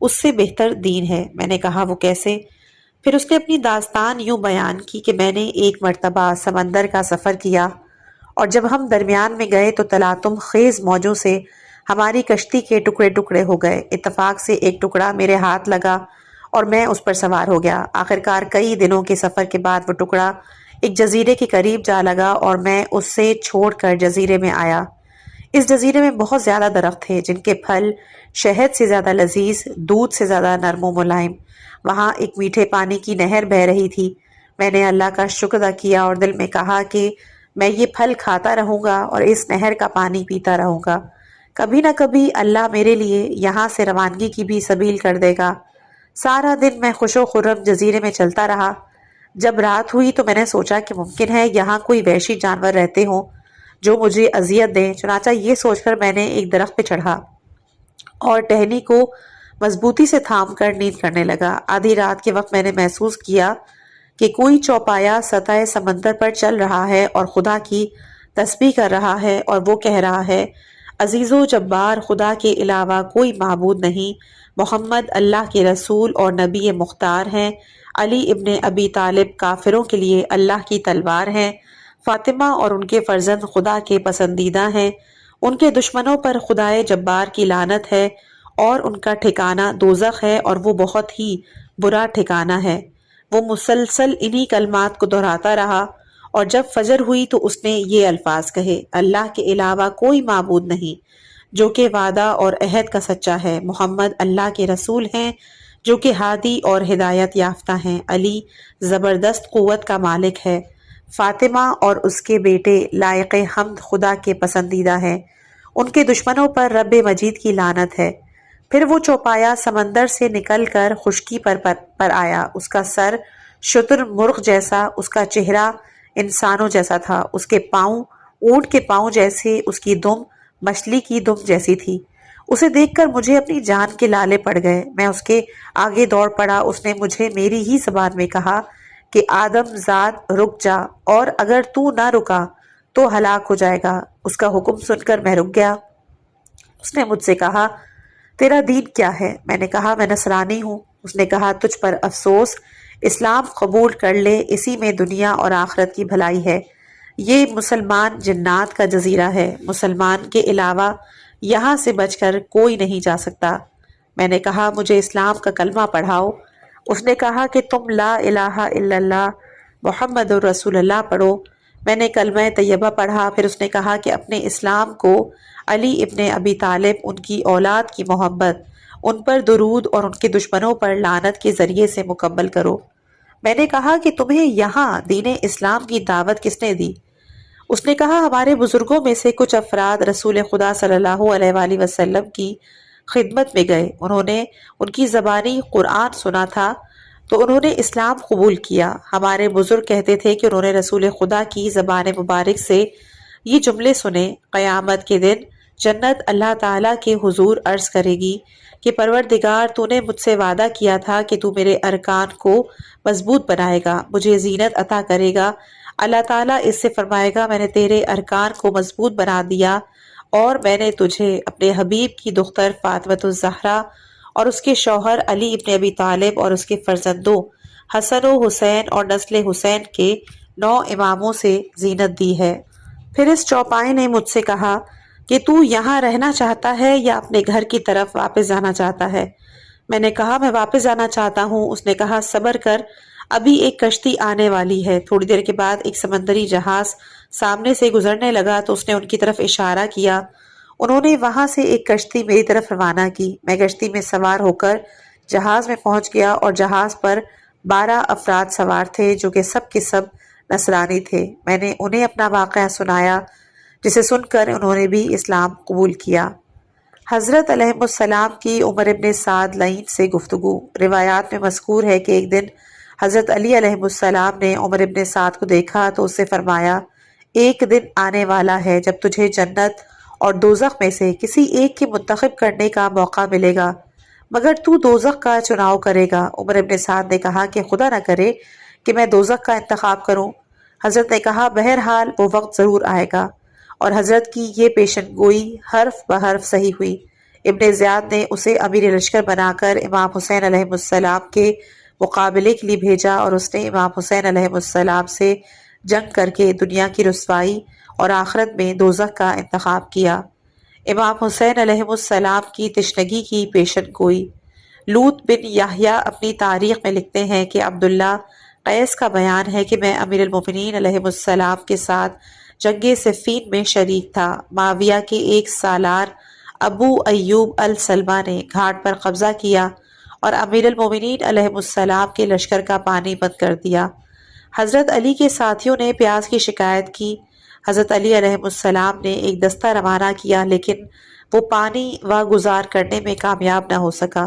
اس سے بہتر دین ہے۔ میں نے کہا وہ کیسے؟ پھر اس نے اپنی داستان یوں بیان کی کہ میں نے ایک مرتبہ سمندر کا سفر کیا اور جب ہم درمیان میں گئے تو تلاطم خیز موجوں سے ہماری کشتی کے ٹکڑے ٹکڑے ہو گئے۔ اتفاق سے ایک ٹکڑا میرے ہاتھ لگا اور میں اس پر سوار ہو گیا۔ آخرکار کئی دنوں کے سفر کے بعد وہ ٹکڑا ایک جزیرے کے قریب جا لگا اور میں اس سے چھوڑ کر جزیرے میں آیا۔ اس جزیرے میں بہت زیادہ درخت تھے جن کے پھل شہد سے زیادہ لذیذ، دودھ سے زیادہ نرم و ملائم۔ وہاں ایک میٹھے پانی کی نہر بہہ رہی تھی۔ میں نے اللہ کا شکر ادا کیا اور دل میں کہا کہ میں یہ پھل کھاتا رہوں گا اور اس نہر کا پانی پیتا رہوں گا۔ کبھی نہ کبھی اللہ میرے لیے یہاں سے روانگی کی بھی سبیل کر دے گا۔ سارا دن میں خوش و خرم جزیرے میں چلتا رہا۔ جب رات ہوئی تو میں نے سوچا کہ ممکن ہے یہاں کوئی وحشی جانور رہتے ہوں جو مجھے اذیت دیں۔ چنانچہ یہ سوچ کر میں نے ایک درخت پہ چڑھا اور ٹہنی کو مضبوطی سے تھام کر نیند کرنے لگا۔ آدھی رات کے وقت میں نے محسوس کیا کہ کوئی چوپایا سطح سمندر پر چل رہا ہے اور خدا کی تسبیح کر رہا ہے اور وہ کہہ رہا ہے، عزیز و جبار خدا کے علاوہ کوئی معبود نہیں، محمد اللہ کے رسول اور نبی مختار ہیں، علی ابن ابی طالب کافروں کے لیے اللہ کی تلوار ہیں، فاطمہ اور ان کے فرزند خدا کے پسندیدہ ہیں، ان کے دشمنوں پر خدائے جبار کی لعنت ہے اور ان کا ٹھکانہ دوزخ ہے اور وہ بہت ہی برا ٹھکانہ ہے۔ وہ مسلسل انہی کلمات کو دہراتا رہا اور جب فجر ہوئی تو اس نے یہ الفاظ کہے، اللہ کے علاوہ کوئی معبود نہیں جو کہ وعدہ اور عہد کا سچا ہے، محمد اللہ کے رسول ہیں جو کہ ہادی اور ہدایت یافتہ ہیں، علی زبردست قوت کا مالک ہے، فاطمہ اور اس کے بیٹے لائق حمد خدا کے پسندیدہ ہیں، ان کے دشمنوں پر رب مجید کی لعنت ہے۔ پھر وہ چوپایا سمندر سے نکل کر خشکی پر آیا۔ اس کا سر شتر مرغ جیسا، اس کا چہرہ انسانوں جیسا تھا، اس کے پاؤں اونٹ کے پاؤں جیسے، اس کی دم مچھلی کی دم جیسی تھی۔ اسے دیکھ کر مجھے اپنی جان کے لالے پڑ گئے۔ میں اس کے آگے دوڑ پڑا۔ اس نے مجھے میری ہی زبان میں کہا کہ آدم زاد رک جا، اور اگر تو نہ رکا تو ہلاک ہو جائے گا۔ اس کا حکم سن کر میں رک گیا۔ اس نے مجھ سے کہا، تیرا دین کیا ہے؟ میں نے کہا میں نصرانی ہوں۔ اس نے کہا، تجھ پر افسوس، اسلام قبول کر لے، اسی میں دنیا اور آخرت کی بھلائی ہے۔ یہ مسلمان جنات کا جزیرہ ہے، مسلمان کے علاوہ یہاں سے بچ کر کوئی نہیں جا سکتا۔ میں نے کہا مجھے اسلام کا کلمہ پڑھاؤ۔ اس نے کہا کہ تم لا الہ الا اللہ محمد رسول اللہ پڑھو۔ میں نے کلمہ طیبہ پڑھا۔ پھر اس نے کہا کہ اپنے اسلام کو علی ابن ابی طالب، ان کی اولاد کی محبت، ان پر درود اور ان کے دشمنوں پر لعنت کے ذریعے سے مکمل کرو۔ میں نے کہا کہ تمہیں یہاں دین اسلام کی دعوت کس نے دی؟ اس نے کہا ہمارے بزرگوں میں سے کچھ افراد رسول خدا صلی اللہ علیہ وآلہ وسلم کی خدمت میں گئے، انہوں نے ان کی زبانی قرآن سنا تھا تو انہوں نے اسلام قبول کیا۔ ہمارے بزرگ کہتے تھے کہ انہوں نے رسول خدا کی زبان مبارک سے یہ جملے سنے، قیامت کے دن جنت اللہ تعالیٰ کے حضور عرض کرے گی کہ پروردگار، تو نے مجھ سے وعدہ کیا تھا کہ تو میرے ارکان کو مضبوط بنائے گا، مجھے زینت عطا کرے گا۔ اللہ تعالیٰ اس سے فرمائے گا، میں نے تیرے ارکان کو مضبوط بنا دیا اور میں نے تجھے اپنے حبیب کی دختر فاطمۃ الزہرا اور اس کے شوہر علی ابن ابی طالب اور اس کے فرزندوں حسن و حسین اور نسل حسین کے 9 اماموں سے زینت دی ہے۔ پھر اس چوپائے نے مجھ سے کہا کہ تو یہاں رہنا چاہتا ہے یا اپنے گھر کی طرف واپس جانا چاہتا ہے؟ میں نے کہا میں واپس جانا چاہتا ہوں۔ اس نے کہا صبر کر، ابھی ایک کشتی آنے والی ہے۔ تھوڑی دیر کے بعد ایک سمندری جہاز سامنے سے گزرنے لگا تو اس نے ان کی طرف اشارہ کیا۔ انہوں نے وہاں سے ایک کشتی میری طرف روانہ کی۔ میں کشتی میں سوار ہو کر جہاز میں پہنچ گیا اور جہاز پر 12 افراد سوار تھے جو کہ سب کے سب نصرانی تھے۔ میں نے انہیں اپنا واقعہ سنایا جسے سن کر انہوں نے بھی اسلام قبول کیا۔ حضرت علیہ السلام کی عمر ابن سعد لعین سے گفتگو۔ روایات میں مذکور ہے کہ ایک دن حضرت علی علیہ السلام نے عمر ابن سعد کو دیکھا تو اس سے فرمایا، ایک دن آنے والا ہے جب تجھے جنت اور دوزخ میں سے کسی ایک کی منتخب کرنے کا موقع ملے گا، مگر تو دوزخ کا چناؤ کرے گا۔ عمر ابن سعد نے کہا کہ خدا نہ کرے کہ میں دوزخ کا انتخاب کروں۔ حضرت نے کہا بہرحال وہ وقت ضرور آئے گا، اور حضرت کی یہ پیشن گوئی حرف بحرف صحیح ہوئی۔ ابن زیاد نے اسے امیر لشکر بنا کر امام حسین علیہ السلام کے مقابلے کے لیے بھیجا اور اس نے امام حسین علیہ السلام سے جنگ کر کے دنیا کی رسوائی اور آخرت میں دوزخ کا انتخاب کیا۔ امام حسین علیہ السلام کی تشنگی کی پیشن گوئی۔ لوط بن یحییٰ اپنی تاریخ میں لکھتے ہیں کہ عبداللہ قیس کا بیان ہے کہ میں امیر المومنین علیہ السلام کے ساتھ جنگ صفین میں شریک تھا۔ معاویہ کے ایک سالار ابو ایوب السلمہ نے گھاٹ پر قبضہ کیا اور امیر المومنین علیہ السلام کے لشکر کا پانی بند کر دیا۔ حضرت علی کے ساتھیوں نے پیاس کی شکایت کی۔ حضرت علی علیہ السلام نے ایک دستہ روانہ کیا لیکن وہ پانی واگزار کرنے میں کامیاب نہ ہو سکا۔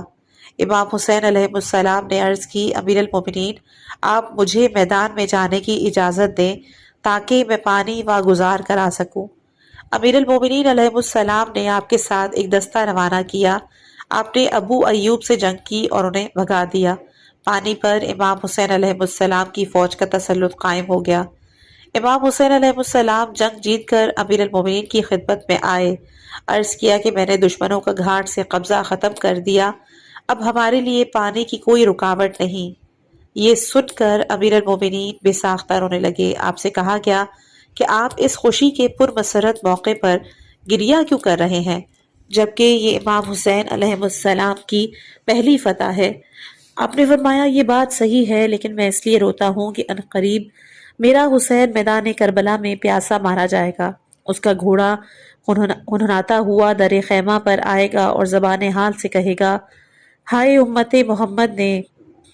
امام حسین علیہ السلام نے عرض کی، امیر المومنین، آپ مجھے میدان میں جانے کی اجازت دیں تاکہ میں پانی واگزار کرا سکوں۔ امیر المومنین علیہ السلام نے آپ کے ساتھ ایک دستہ روانہ کیا۔ آپ نے ابو ایوب سے جنگ کی اور انہیں بھگا دیا۔ پانی پر امام حسین علیہ السلام کی فوج کا تسلط قائم ہو گیا۔ امام حسین علیہ السلام جنگ جیت کر امیر المومنین کی خدمت میں آئے۔ عرض کیا کہ میں نے دشمنوں کا گھاٹ سے قبضہ ختم کر دیا، اب ہمارے لیے پانی کی کوئی رکاوٹ نہیں۔ یہ سن کر امیر المومنین بے ساختہ رونے لگے۔ آپ سے کہا گیا کہ آپ اس خوشی کے پرمسرت موقع پر گریہ کیوں کر رہے ہیں جبکہ یہ امام حسین علیہ السلام کی پہلی فتح ہے؟ آپ نے فرمایا، یہ بات صحیح ہے، لیکن میں اس لیے روتا ہوں کہ عنقریب میرا حسین میدان کربلا میں پیاسا مارا جائے گا۔ اس کا گھوڑا ہنہناتا ہوا در خیمہ پر آئے گا اور زبان حال سے کہے گا، ہائے امت محمد نے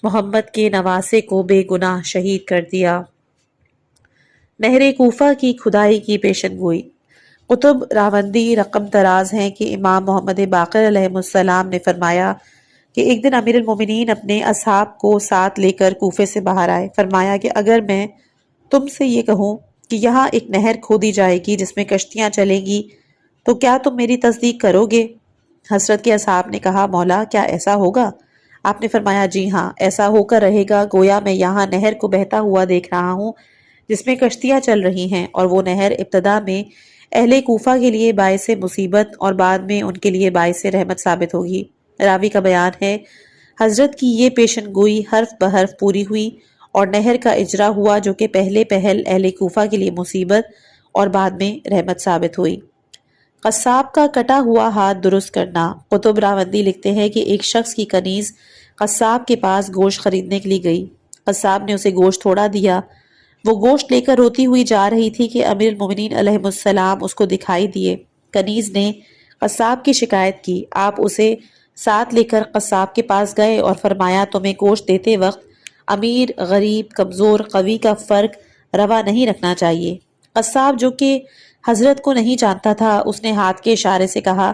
محمد کے نواسے کو بے گناہ شہید کر دیا۔ نہر کوفہ کی کھدائی کی پیشن گوئی۔ قطب راوندی رقم دراز ہیں کہ امام محمد باقر علیہ السلام نے فرمایا کہ ایک دن امیر المومنین اپنے اصحاب کو ساتھ لے کر کوفے سے باہر آئے۔ فرمایا کہ اگر میں تم سے یہ کہوں کہ یہاں ایک نہر کھودی جائے گی جس میں کشتیاں چلیں گی تو کیا تم میری تصدیق کرو گے؟ حضرت کے اصحاب نے کہا، مولا کیا ایسا ہوگا؟ آپ نے فرمایا، جی ہاں، ایسا ہو کر رہے گا گویا میں یہاں نہر کو بہتا ہوا دیکھ رہا ہوں جس میں کشتیاں چل رہی ہیں، اور وہ نہر ابتدا میں اہل کوفہ کے لیے باعث مصیبت اور بعد میں ان کے لیے باعث رحمت ثابت ہوگی۔ راوی کا بیان ہے، حضرت کی یہ پیشن گوئی حرف بحرف پوری ہوئی اور نہر کا اجرا ہوا جو کہ پہلے پہل اہل کوفہ کے لیے مصیبت اور بعد میں رحمت ثابت ہوئی۔ قصاب کا کٹا ہوا ہاتھ درست کرنا۔ قطب راوندی لکھتے ہیں کہ ایک شخص کی کنیز قصاب کے پاس گوشت خریدنے کے لیے گئی۔ قصاب نے اسے گوشت تھوڑا دیا۔ وہ گوشت لے کر روتی ہوئی جا رہی تھی کہ امیر المومنین علیہ السلام اس کو دکھائی دیے۔ کنیز نے قصاب کی شکایت کی۔ آپ اسے ساتھ لے کر قصاب کے پاس گئے اور فرمایا، تمہیں گوشت دیتے وقت امیر، غریب، کمزور، قوی کا فرق روا نہیں رکھنا چاہیے۔ قصاب جو کہ حضرت کو نہیں جانتا تھا، اس نے ہاتھ کے اشارے سے کہا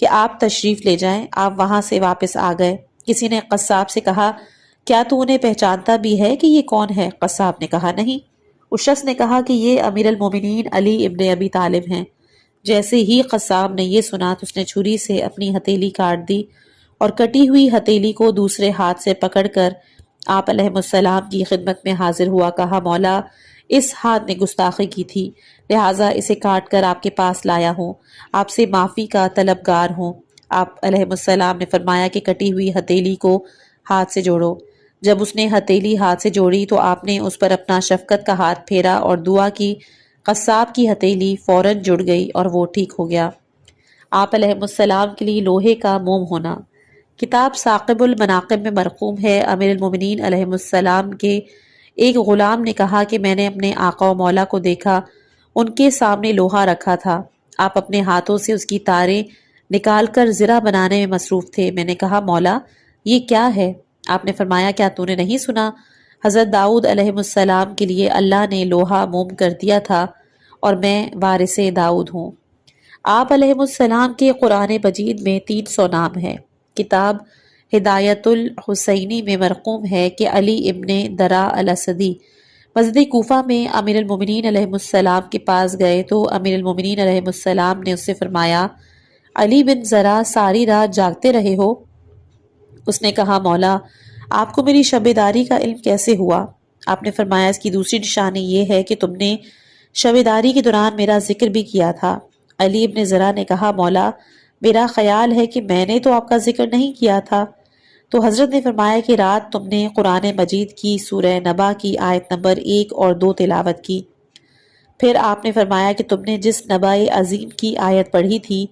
کہ آپ تشریف لے جائیں۔ آپ وہاں سے واپس آ گئے۔ کسی نے قصاب سے کہا، کیا تو انہیں پہچانتا بھی ہے کہ یہ کون ہے؟ قصاب نے کہا، نہیں۔ اس شخص نے کہا کہ یہ امیر المومنین علی ابن ابی طالب ہیں۔ جیسے ہی قصاب نے یہ سنا تو اس نے چھری سے اپنی ہتھیلی کاٹ دی اور کٹی ہوئی ہتھیلی کو دوسرے ہاتھ سے پکڑ کر آپ علیہ السلام کی خدمت میں حاضر ہوا۔ کہا، مولا، اس ہاتھ نے گستاخی کی تھی، لہٰذا اسے کاٹ کر آپ کے پاس لایا ہوں، آپ سے معافی کا طلبگار ہوں۔ آپ علیہ السلام نے فرمایا کہ کٹی ہوئی ہتھیلی کو ہاتھ سے جوڑو۔ جب اس نے ہتھیلی ہاتھ سے جوڑی تو آپ نے اس پر اپنا شفقت کا ہاتھ پھیرا اور دعا کی۔ قصاب کی ہتھیلی فوراً جڑ گئی اور وہ ٹھیک ہو گیا۔ آپ علیہ السلام کے لیے لوہے کا موم ہونا۔ کتاب ثاقب المناقب میں مرقوم ہے، امیر المومنین علیہ السلام کے ایک غلام نے کہا کہ میں نے اپنے آقا و مولا کو دیکھا، ان کے سامنے لوہا رکھا تھا، آپ اپنے ہاتھوں سے اس کی تاریں نکال کر زرہ بنانے میں مصروف تھے۔ میں نے کہا، مولا یہ کیا ہے؟ آپ نے فرمایا، کیا تو نے نہیں سنا؟ حضرت داؤد علیہ السلام کے لیے اللہ نے لوہا موم کر دیا تھا اور میں وارث داؤد ہوں۔ آپ علیہ السلام کے قرآن مجید میں 300 نام ہیں۔ کتاب ہدایت الحسینی میں مرقوم ہے کہ علی ابن درا الاسدی مسجد کوفہ میں امیر المومنین علیہ السلام کے پاس گئے تو امیر المومنین علیہ السلام نے اس سے فرمایا، علی بن زرا ساری رات جاگتے رہے ہو؟ اس نے کہا، مولا آپ کو میری شب داری کا علم کیسے ہوا؟ آپ نے فرمایا، اس کی دوسری نشانی یہ ہے کہ تم نے شب داری کے دوران میرا ذکر بھی کیا تھا۔ علی ابن زرا نے کہا، مولا میرا خیال ہے کہ میں نے تو آپ کا ذکر نہیں کیا تھا۔ تو حضرت نے فرمایا کہ رات تم نے قرآن مجید کی سورہ نبا کی آیت نمبر 1 اور 2 تلاوت کی۔ پھر آپ نے فرمایا کہ تم نے جس نبا عظیم کی آیت پڑھی تھی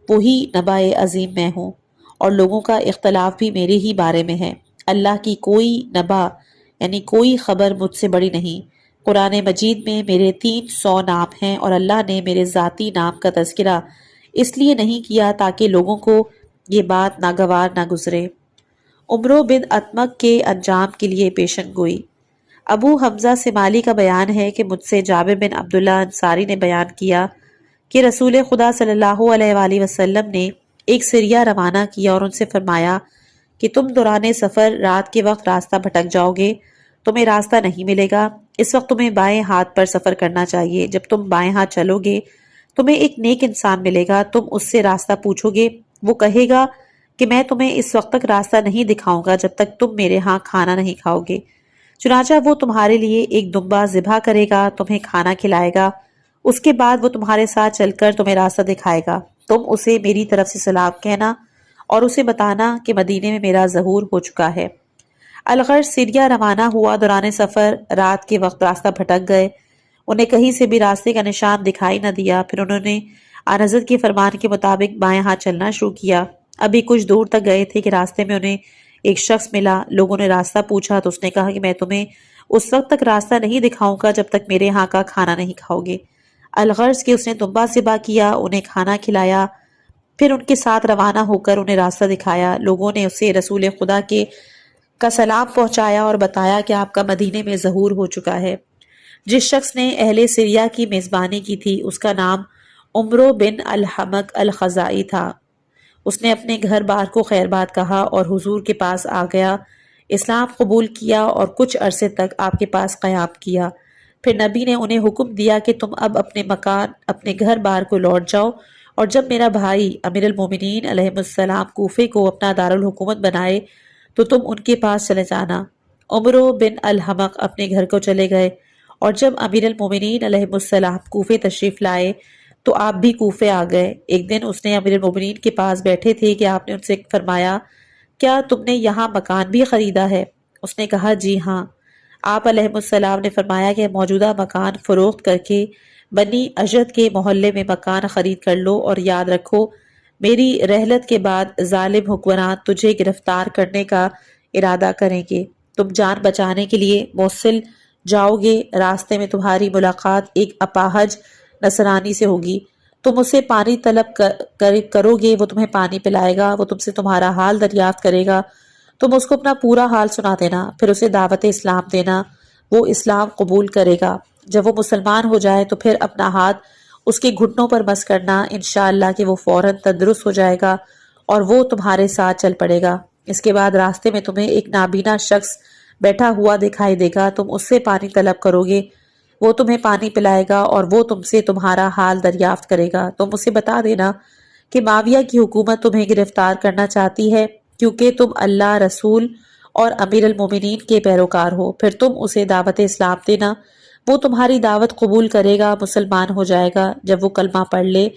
وہی نبا عظیم میں ہوں، اور لوگوں کا اختلاف بھی میرے ہی بارے میں ہے۔ اللہ کی کوئی نبا یعنی کوئی خبر مجھ سے بڑی نہیں۔ قرآن مجید میں میرے 300 نام ہیں، اور اللہ نے میرے ذاتی نام کا تذکرہ اس لیے نہیں کیا تاکہ لوگوں کو یہ بات ناگوار نہ گزرے۔ عمرو بن اتمک کے انجام کے لیے پیشن گوئی۔ ابو حمزہ سمالی کا بیان ہے کہ مجھ سے جابر بن عبداللہ انصاری نے بیان کیا کہ رسول خدا صلی اللہ علیہ وآلہ وسلم نے ایک سریہ روانہ کیا اور ان سے فرمایا کہ تم دوران سفر رات کے وقت راستہ بھٹک جاؤ گے، تمہیں راستہ نہیں ملے گا، اس وقت تمہیں بائیں ہاتھ پر سفر کرنا چاہیے۔ جب تم بائیں ہاتھ چلو گے تمہیں ایک نیک انسان ملے گا، تم اس سے راستہ پوچھو گے، وہ کہے گا کہ میں تمہیں اس وقت تک راستہ نہیں دکھاؤں گا جب تک تم میرے ہاں کھانا نہیں کھاؤ گے۔ چنانچہ وہ تمہارے لیے ایک دمبا ذبح کرے گا، تمہیں کھانا کھلائے گا، اس کے بعد وہ تمہارے ساتھ چل کر تمہیں راستہ دکھائے گا۔ تم اسے میری طرف سے سلام کہنا اور اسے بتانا کہ مدینے میں میرا ظہور ہو چکا ہے۔ الغرض سیریا روانہ ہوا، دوران سفر رات کے وقت راستہ بھٹک گئے، انہیں کہیں سے بھی راستے کا نشان دکھائی نہ دیا۔ پھر انہوں نے آن حضرت کے فرمان کے مطابق بائیں ہاتھ چلنا شروع کیا۔ ابھی کچھ دور تک گئے تھے کہ راستے میں انہیں ایک شخص ملا۔ لوگوں نے راستہ پوچھا تو اس نے کہا کہ میں تمہیں اس وقت تک راستہ نہیں دکھاؤں گا جب تک میرے ہاں کا کھانا نہیں کھاؤ گے۔ الغرض کہ اس نے دمبا ذبح کیا، انہیں کھانا کھلایا، پھر ان کے ساتھ روانہ ہو کر انہیں راستہ دکھایا۔ لوگوں نے اسے رسول خدا کے کا سلام پہنچایا اور بتایا کہ آپ کا مدینے میں ظہور ہو چکا ہے۔ جس شخص نے اہل سریا کی میزبانی کی تھی اس کا نام عمرو بن الحمق الخزائی تھا۔ اس نے اپنے گھر بار کو خیر بات کہا اور حضور کے پاس آ گیا، اسلام قبول کیا اور کچھ عرصے تک آپ کے پاس قیام کیا۔ پھر نبی نے انہیں حکم دیا کہ تم اب اپنے مکان اپنے گھر بار کو لوٹ جاؤ، اور جب میرا بھائی امیر المومنین علیہ السلام کوفے کو اپنا دارالحکومت بنائے تو تم ان کے پاس چلے جانا۔ عمرو بن الحمق اپنے گھر کو چلے گئے، اور جب امیر المومنین علیہ السلام کوفے تشریف لائے تو آپ بھی کوفے آ گئے۔ ایک دن اس نے امیر المومنین کے پاس بیٹھے تھے کہ آپ نے ان سے فرمایا کیا تم نے یہاں مکان بھی خریدا ہے؟ اس نے کہا جی ہاں۔ آپ علیہ السلام نے فرمایا کہ موجودہ مکان فروخت کر کے بنی اجد کے محلے میں مکان خرید کر لو، اور یاد رکھو میری رحلت کے بعد ظالم حکمران تجھے گرفتار کرنے کا ارادہ کریں گے۔ تم جان بچانے کے لیے موصل جاؤ گے، راستے میں تمہاری ملاقات ایک اپاہج نصرانی سے ہوگی، تم اسے پانی طلب کرو گے، وہ تمہیں پانی پلائے گا، وہ تم سے تمہارا حال دریافت کرے گا، تم اس کو اپنا پورا حال سنا دینا، پھر اسے دعوت اسلام دینا، وہ اسلام قبول کرے گا۔ جب وہ مسلمان ہو جائے تو پھر اپنا ہاتھ اس کے گھٹنوں پر بس کرنا، انشاءاللہ کہ وہ فوراً تندرست ہو جائے گا اور وہ تمہارے ساتھ چل پڑے گا۔ اس کے بعد راستے میں تمہیں ایک نابینا شخص بیٹھا ہوا دکھائی دے گا، تم اس سے پانی طلب کرو گے، وہ تمہیں پانی پلائے گا اور وہ تم سے تمہارا حال دریافت کرے گا۔ تم اسے بتا دینا کہ معاویہ کی حکومت تمہیں گرفتار کرنا چاہتی ہے کیونکہ تم اللہ، رسول اور امیر المومنین کے پیروکار ہو۔ پھر تم اسے دعوت اسلام دینا، وہ تمہاری دعوت قبول کرے گا، مسلمان ہو جائے گا۔ جب وہ کلمہ پڑھ لے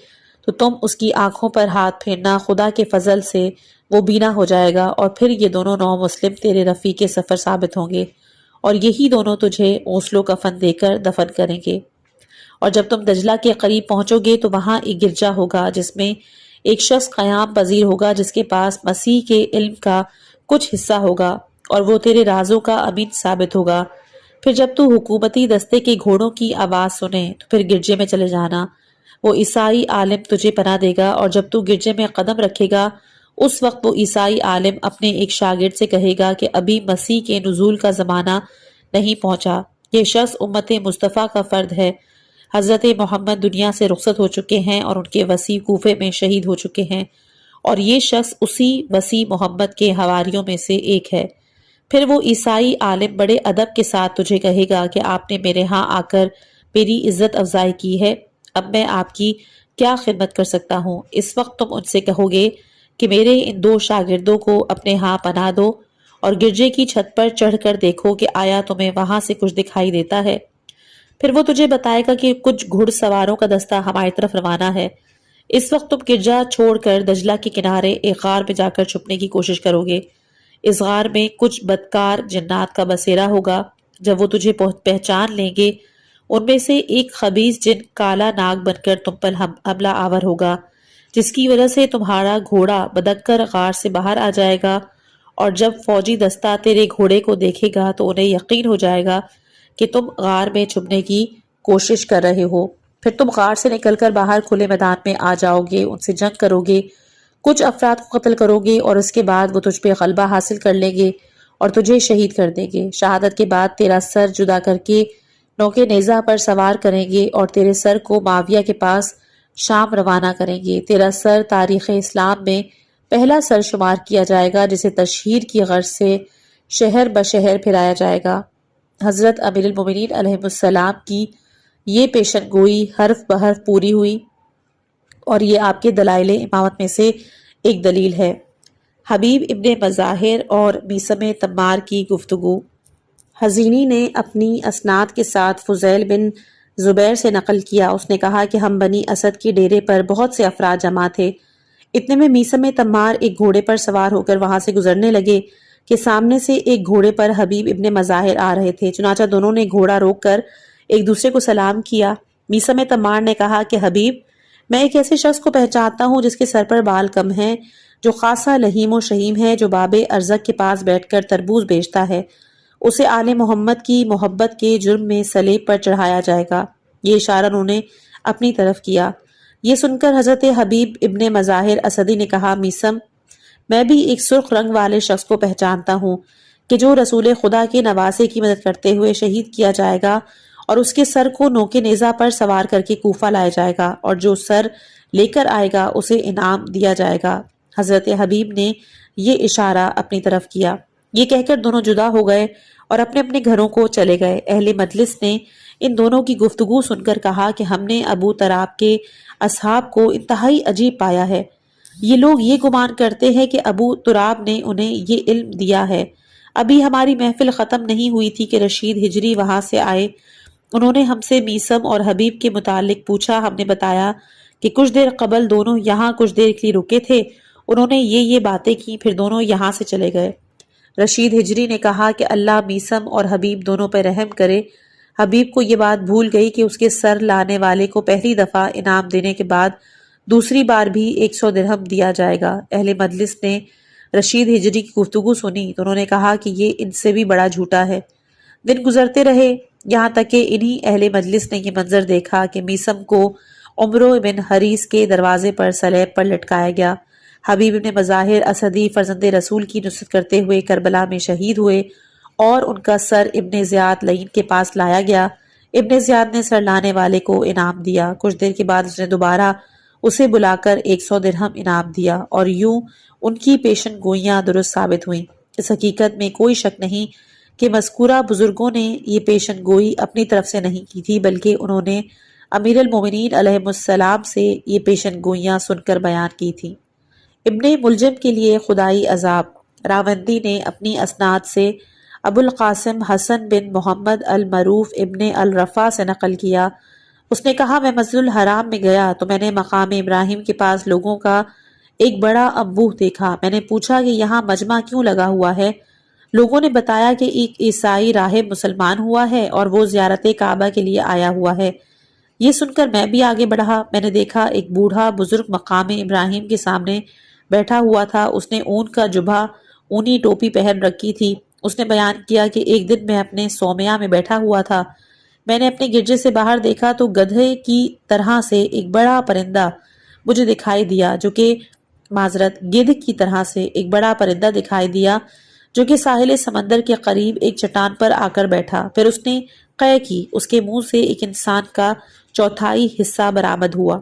تو تم اس کی آنکھوں پر ہاتھ پھیرنا، خدا کے فضل سے وہ بینا ہو جائے گا، اور پھر یہ دونوں نو مسلم تیرے رفیق سفر ثابت ہوں گے، اور یہی دونوں تجھے غسل و کفن دے کر دفن کریں گے۔ اور جب تم دجلہ کے قریب پہنچو گے تو وہاں ایک گرجا ہوگا جس میں ایک شخص قیام پذیر ہوگا جس کے پاس مسیح کے علم کا کچھ حصہ ہوگا، اور وہ تیرے رازوں کا امین ثابت ہوگا۔ پھر جب تو حکومتی دستے کے گھوڑوں کی آواز سنے تو پھر گرجے میں چلے جانا، وہ عیسائی عالم تجھے پناہ دے گا، اور جب تو گرجے میں قدم رکھے گا اس وقت وہ عیسائی عالم اپنے ایک شاگرد سے کہے گا کہ ابھی مسیح کے نزول کا زمانہ نہیں پہنچا، یہ شخص امت مصطفیٰ کا فرد ہے، حضرت محمد دنیا سے رخصت ہو چکے ہیں اور ان کے وصی کوفے میں شہید ہو چکے ہیں، اور یہ شخص اسی وصی محمد کے حواریوں میں سے ایک ہے۔ پھر وہ عیسائی عالم بڑے ادب کے ساتھ تجھے کہے گا کہ آپ نے میرے ہاں آ کر میری عزت افزائی کی ہے، اب میں آپ کی کیا خدمت کر سکتا ہوں؟ اس وقت تم ان سے کہو گے کہ میرے ان دو شاگردوں کو اپنے ہاں پناہ دو، اور گرجے کی چھت پر چڑھ کر دیکھو کہ آیا تمہیں وہاں سے کچھ دکھائی دیتا ہے۔ پھر وہ تجھے بتائے گا کہ کچھ گھڑ سواروں کا دستہ ہماری طرف روانہ ہے، اس وقت تم گرجا چھوڑ کر دجلہ کے کنارے ایک غار میں جا کر چھپنے کی کوشش کرو گے۔ اس غار میں کچھ بدکار جنات کا بسیرا ہوگا۔ جب وہ تجھے پہچان لیں گے، ان میں سے ایک خبیث جن کالا ناگ بن کر تم پر حملہ آور ہوگا، جس کی وجہ سے تمہارا گھوڑا بدک کر غار سے باہر آ جائے گا، اور جب فوجی دستہ تیرے گھوڑے کو دیکھے گا تو انہیں یقین ہو جائے گا کہ تم غار میں چھپنے کی کوشش کر رہے ہو۔ پھر تم غار سے نکل کر باہر کھلے میدان میں آ جاؤ گے، ان سے جنگ کرو گے، کچھ افراد کو قتل کرو گے، اور اس کے بعد وہ تجھ پہ غلبہ حاصل کر لیں گے اور تجھے شہید کر دیں گے۔ شہادت کے بعد تیرا سر جدا کر کے نوکے نیزہ پر سوار کریں گے اور تیرے سر کو معاویہ کے پاس شام روانہ کریں گے۔ تیرا سر تاریخ اسلام میں پہلا سر شمار کیا جائے گا جسے تشہیر کی غرض سے شہر بشہر پھرایا جائے گا۔ حضرت امیر المومنین علیہ السلام کی یہ پیشن گوئی حرف بحرف پوری ہوئی، اور یہ آپ کے دلائل امامت میں سے ایک دلیل ہے۔ حبیب ابن مظاہر اور میثم تمار کی گفتگو۔ حزینی نے اپنی اسناد کے ساتھ فضیل بن زبیر سے نقل کیا۔ اس نے کہا کہ ہم بنی اسد کے ڈیرے پر بہت سے افراد جمع تھے۔ اتنے میں میثم تمار ایک گھوڑے پر سوار ہو کر وہاں سے گزرنے لگے کہ سامنے سے ایک گھوڑے پر حبیب ابن مظاہر آ رہے تھے۔ چنانچہ دونوں نے گھوڑا روک کر ایک دوسرے کو سلام کیا۔ میثم تمار نے کہا کہ حبیب، میں ایک ایسے شخص کو پہچانتا ہوں جس کے سر پر بال کم ہیں، جو خاصا لہیم و شہیم ہے، جو باب ارزق کے پاس بیٹھ کر تربوز بیچتا ہے۔ اسے آل محمد کی محبت کے جرم میں صلیب پر چڑھایا جائے گا۔ یہ اشارہ انہوں نے اپنی طرف کیا۔ یہ سن کر حضرت حبیب ابن مظاہر اسدی نے کہا، میثم، میں بھی ایک سرخ رنگ والے شخص کو پہچانتا ہوں کہ جو رسول خدا کے نواسے کی مدد کرتے ہوئے شہید کیا جائے گا، اور اس کے سر کو نوکے نیزہ پر سوار کر کے کوفہ لایا جائے گا، اور جو سر لے کر آئے گا اسے انعام دیا جائے گا۔ حضرت حبیب نے یہ اشارہ اپنی طرف کیا۔ یہ کہہ کر دونوں جدا ہو گئے اور اپنے اپنے گھروں کو چلے گئے۔ اہل مجلس نے ان دونوں کی گفتگو سن کر کہا کہ ہم نے ابو تراب کے اصحاب کو انتہائی عجیب پایا ہے۔ یہ لوگ یہ گمان کرتے ہیں کہ ابو تراب نے انہیں یہ علم دیا ہے۔ ابھی ہماری محفل ختم نہیں ہوئی تھی کہ رشید ہجری وہاں سے آئے۔ انہوں نے ہم سے میثم اور حبیب کے متعلق پوچھا۔ ہم نے بتایا کہ کچھ دیر قبل دونوں یہاں کچھ دیر کے لیے رکے تھے۔ انہوں نے یہ باتیں کی، پھر دونوں یہاں سے چلے گئے۔ رشید ہجری نے کہا کہ اللہ میثم اور حبیب دونوں پر رحم کرے۔ حبیب کو یہ بات بھول گئی کہ اس کے سر لانے والے کو پہلی دفعہ انعام دینے کے بعد دوسری بار بھی 100 درہم دیا جائے گا۔ اہل مجلس نے رشید ہجری کی گفتگو سنی تو انہوں نے کہا کہ یہ ان سے بھی بڑا جھوٹا ہے۔ دن گزرتے رہے، یہاں تک کہ انہی اہل مجلس نے یہ منظر دیکھا کہ میثم کو عمرو بن حریث کے دروازے پر سلیب پر لٹکایا گیا۔ حبیب ابن مظاہر اسدی فرزند رسول کی نصرت کرتے ہوئے کربلا میں شہید ہوئے، اور ان کا سر ابن زیاد لعین کے پاس لایا گیا۔ ابن زیاد نے سر لانے والے کو انعام دیا۔ کچھ دیر کے بعد اس نے دوبارہ اسے بلا کر 100 درہم انعام دیا، اور یوں ان کی پیشن گوئیاں درست ثابت ہوئیں۔ اس حقیقت میں کوئی شک نہیں کہ مذکورہ بزرگوں نے یہ پیشن گوئی اپنی طرف سے نہیں کی تھی، بلکہ انہوں نے امیر المومنین علیہ السلام سے یہ پیشن گوئیاں سن کر بیان کی تھی۔ ابن ملجم کے لیے خدائی عذاب۔ راوندی نے اپنی اسناد سے ابو القاسم حسن بن محمد المعروف ابن الرفا سے نقل کیا۔ اس نے کہا، میں مسجد الحرام میں گیا تو میں نے مقام ابراہیم کے پاس لوگوں کا ایک بڑا انبوہ دیکھا۔ میں نے پوچھا کہ یہاں مجمع کیوں لگا ہوا ہے؟ لوگوں نے بتایا کہ ایک عیسائی راہب مسلمان ہوا ہے اور وہ زیارت کعبہ کے لیے آیا ہوا ہے۔ یہ سن کر میں بھی آگے بڑھا۔ میں نے دیکھا ایک بوڑھا بزرگ مقام ابراہیم کے سامنے بیٹھا ہوا تھا۔ اس نے اون کا جبہ، اونی ٹوپی پہن رکھی تھی۔ اس نے بیان کیا کہ ایک دن میں اپنے صومعہ میں بیٹھا ہوا تھا۔ میں نے اپنے گرجے سے باہر دیکھا تو گدھے کی طرح سے ایک بڑا پرندہ مجھے دکھائی دیا، جو کہ گدھ کی طرح سے ایک بڑا پرندہ دکھائی دیا جو کہ ساحل سمندر کے قریب ایک چٹان پر آ کر بیٹھا۔ پھر اس نے قے کی، اس کے منہ سے ایک انسان کا چوتھائی حصہ برآمد ہوا۔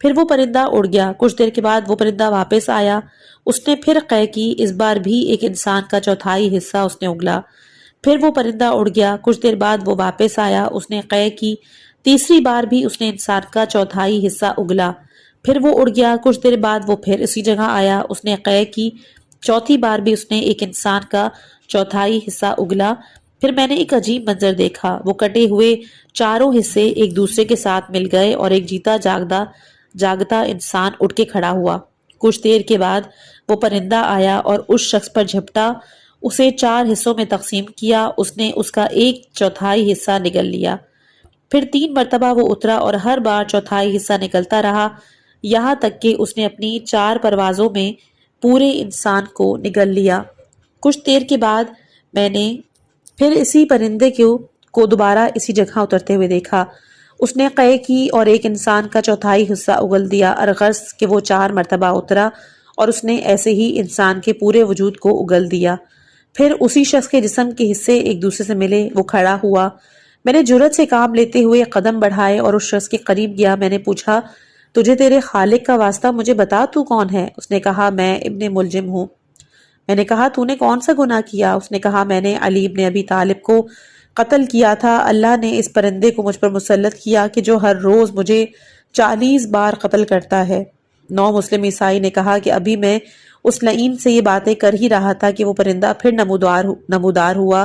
پھر وہ پرندہ اڑ گیا۔ کچھ دیر کے بعد وہ پرندہ واپس آیا۔ اس نے پھر قے کی، اس بار بھی ایک انسان کا چوتھائی حصہ اس نے اگلا۔ پھر وہ پرندہ اڑ گیا۔ کچھ دیر بعد وہ واپس آیا۔ اس نے قے کی، تیسری بار بھی اس نے انسان کا چوتھائی حصہ اگلا۔ پھر وہ اڑ گیا۔ کچھ دیر بعد وہ پھر اسی جگہ آیا۔ اس نے قے کی، چوتھی بار بھی اس نے ایک انسان کا چوتھائی حصہ اگلا۔ پھر میں نے ایک عجیب منظر دیکھا۔ وہ کٹے ہوئے چاروں حصے ایک دوسرے کے ساتھ مل گئے اور ایک جیتا جاگتا جاگتا انسان اٹھ کے کھڑا ہوا۔ کچھ دیر کے بعد وہ پرندہ آیا اور اس شخص پر جھپٹا، اسے 4 حصوں میں تقسیم کیا۔ اس نے اس کا 1/4 حصہ نگل لیا۔ پھر 3 مرتبہ وہ اترا اور ہر بار 1/4 حصہ نکلتا رہا، یہاں تک کہ اس نے اپنی 4 پروازوں میں پورے انسان کو نگل لیا۔ کچھ دیر کے بعد میں نے پھر اسی پرندے کو دوبارہ اسی جگہ اترتے ہوئے دیکھا۔ اس نے قے کی اور ایک انسان کا 1/4 حصہ اگل دیا، غرض کہ وہ 4 مرتبہ اترا اور اس نے ایسے ہی انسان کے پورے وجود کو اگل دیا۔ پھر اسی شخص کے جسم کے حصے ایک دوسرے سے ملے، وہ کھڑا ہوا۔ میں نے جرأت سے کام لیتے ہوئے قدم بڑھائے اور اس شخص کے قریب گیا۔ میں نے پوچھا، تجھے تیرے خالق کا واسطہ مجھے بتا، تو کون ہے؟ اس نے کہا، میں ابن ملجم ہوں۔ میں نے کہا، تو نے کون سا گناہ کیا؟ اس نے کہا، میں نے علی ابن ابی طالب کو قتل کیا تھا۔ اللہ نے اس پرندے کو مجھ پر مسلط کیا کہ جو ہر روز مجھے 40 بار قتل کرتا ہے۔ نو مسلم عیسائی نے کہا کہ ابھی میں اس لعین سے یہ باتیں کر ہی رہا تھا کہ وہ پرندہ پھر نمودار ہوا۔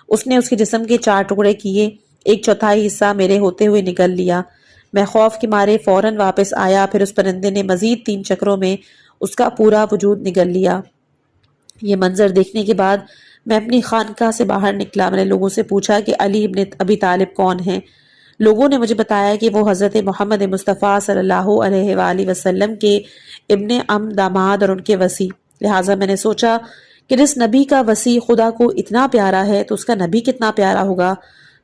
اس نے اس کے جسم کے 4 ٹکڑے کیے، 1/4 حصہ میرے ہوتے ہوئے نگل لیا۔ میں خوف کے مارے فوراً واپس آیا۔ پھر اس پرندے نے مزید 3 چکروں میں اس کا پورا وجود نگل لیا۔ یہ منظر دیکھنے کے بعد میں اپنی خانقاہ سے باہر نکلا۔ میں نے لوگوں سے پوچھا کہ علی ابن ابی طالب کون ہیں؟ لوگوں نے مجھے بتایا کہ وہ حضرت محمد مصطفیٰ صلی اللہ علیہ وآلہ وسلم کے ابن عم داماد اور ان کے وصی۔ لہٰذا میں نے سوچا کہ جس نبی کا وصی خدا کو اتنا پیارا ہے تو اس کا نبی کتنا پیارا ہوگا۔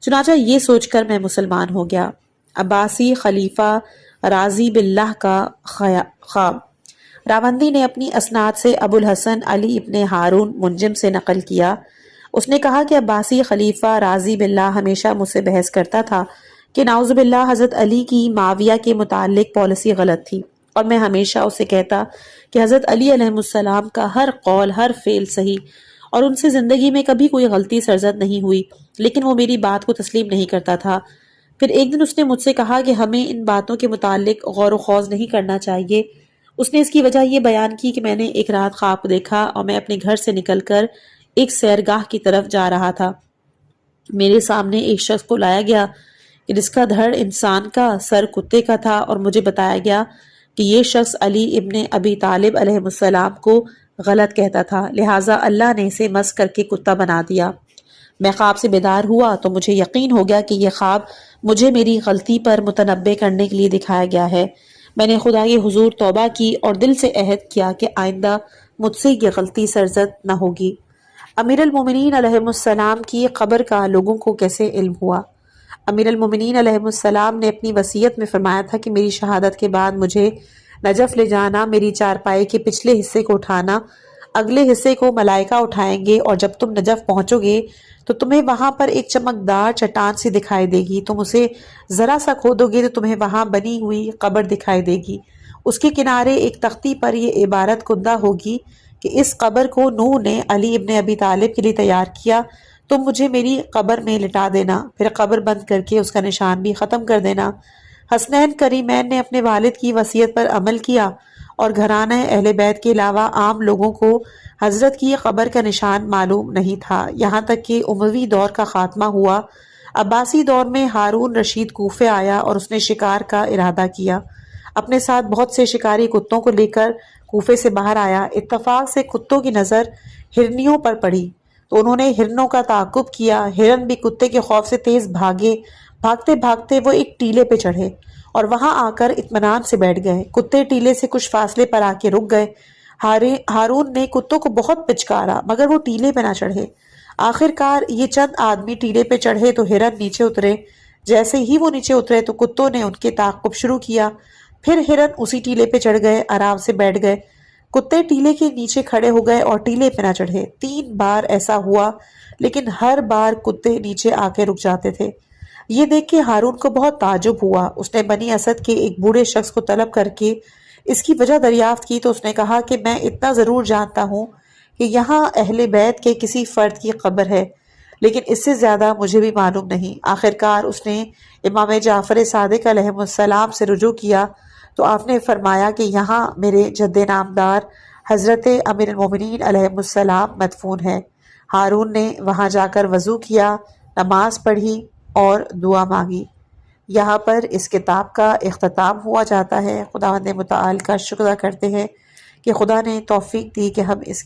چنانچہ یہ سوچ کر میں مسلمان ہو گیا۔ عباسی خلیفہ راضی باللہ کا خواب۔ راوندی نے اپنی اسناد سے ابو الحسن علی ابن ہارون منجم سے نقل کیا۔ اس نے کہا کہ عباسی خلیفہ راضی باللہ ہمیشہ مجھ سے بحث کرتا تھا کہ نعوذ باللہ حضرت علی کی معاویہ کے متعلق پالیسی غلط تھی، اور میں ہمیشہ اسے کہتا کہ حضرت علی علیہ السلام کا ہر قول ہر فعل صحیح اور ان سے زندگی میں کبھی کوئی غلطی سرزد نہیں ہوئی، لیکن وہ میری بات کو تسلیم نہیں کرتا تھا۔ پھر ایک دن اس نے مجھ سے کہا کہ ہمیں ان باتوں کے متعلق غور و خوض نہیں کرنا چاہیے۔ اس نے اس کی وجہ یہ بیان کی کہ میں نے ایک رات خواب دیکھا اور میں اپنے گھر سے نکل کر ایک سیرگاہ کی طرف جا رہا تھا۔ میرے سامنے ایک شخص کو لایا گیا کہ جس کا دھڑ انسان کا، سر کتے کا تھا، اور مجھے بتایا گیا کہ یہ شخص علی ابن ابی طالب علیہ السلام کو غلط کہتا تھا، لہٰذا اللہ نے اسے مس کر کے کتا بنا دیا۔ میں خواب سے بیدار ہوا تو مجھے یقین ہو گیا کہ یہ خواب مجھے میری غلطی پر متنبہ کرنے کے لیے دکھایا گیا ہے۔ میں نے خدا کے حضور توبہ کی اور دل سے عہد کیا کہ آئندہ مجھ سے یہ غلطی سرزد نہ ہوگی۔ امیر المومنین علیہ السلام کی قبر کا لوگوں کو کیسے علم ہوا؟ امیر المومنین علیہ السلام نے اپنی وصیت میں فرمایا تھا کہ میری شہادت کے بعد مجھے نجف لے جانا، میری چارپائی کے پچھلے حصے کو اٹھانا، اگلے حصے کو ملائکہ اٹھائیں گے، اور جب تم نجف پہنچو گے تو تمہیں وہاں پر ایک چمکدار چٹان سی دکھائی دے گی۔ تم اسے ذرا سا کھودو گے تو تمہیں وہاں بنی ہوئی قبر دکھائی دے گی۔ اس کے کنارے ایک تختی پر یہ عبارت کندہ ہوگی کہ اس قبر کو نوح نے علی ابن ابی طالب کے لیے تیار کیا، تم مجھے میری قبر میں لٹا دینا، پھر قبر بند کر کے اس کا نشان بھی ختم کر دینا۔ حسنین کریمین نے اپنے والد کی وصیت پر عمل کیا، اور گھرانہ اہل بیت کے علاوہ عام لوگوں کو حضرت کی قبر کا نشان معلوم نہیں تھا، یہاں تک کہ اموی دور کا خاتمہ ہوا۔ عباسی دور میں ہارون رشید کوفے آیا اور اس نے شکار کا ارادہ کیا۔ اپنے ساتھ بہت سے شکاری کتوں کو لے کر کوفے سے باہر آیا۔ اتفاق سے کتوں کی نظر ہرنیوں پر پڑی تو انہوں نے ہرنوں کا تعاقب کیا۔ ہرن بھی کتے کے خوف سے تیز بھاگے۔ بھاگتے بھاگتے وہ ایک ٹیلے پہ چڑھے اور وہاں آ کر اطمینان سے بیٹھ گئے۔ کتے ٹیلے سے کچھ فاصلے پر آ کے رک گئے۔ ہارون نے کتوں کو بہت پچکارا مگر وہ ٹیلے پہ نہ چڑھے۔ آخر کار یہ چند آدمی ٹیلے پہ چڑھے تو ہرن نیچے اترے۔ جیسے ہی وہ نیچے اترے تو کتوں نے ان کے تعاقب شروع کیا۔ پھر ہرن اسی ٹیلے پہ چڑھ گئے، آرام سے بیٹھ گئے۔ کتے ٹیلے کے نیچے کھڑے ہو گئے اور ٹیلے پہ نہ چڑھے۔ 3 بار ایسا ہوا، لیکن ہر بار کتے نیچے آ کے رک جاتے تھے۔ یہ دیکھ کے ہارون کو بہت تعجب ہوا۔ اس نے بنی اسد کے ایک بوڑھے شخص کو طلب کر کے اس کی وجہ دریافت کی تو اس نے کہا کہ میں اتنا ضرور جانتا ہوں کہ یہاں اہل بیت کے کسی فرد کی قبر ہے، لیکن اس سے زیادہ مجھے بھی معلوم نہیں۔ آخرکار اس نے امام جعفر صادق علیہ السلام سے رجوع کیا تو آپ نے فرمایا کہ یہاں میرے جد نامدار حضرت امیر المومنین علیہ السلام مدفون ہے۔ ہارون نے وہاں جا کر وضو کیا، نماز پڑھی اور دعا مانگی۔ یہاں پر اس کتاب کا اختتام ہوا جاتا ہے۔ خداوند متعال کا شکر کرتے ہیں کہ خدا نے توفیق دی کہ ہم اس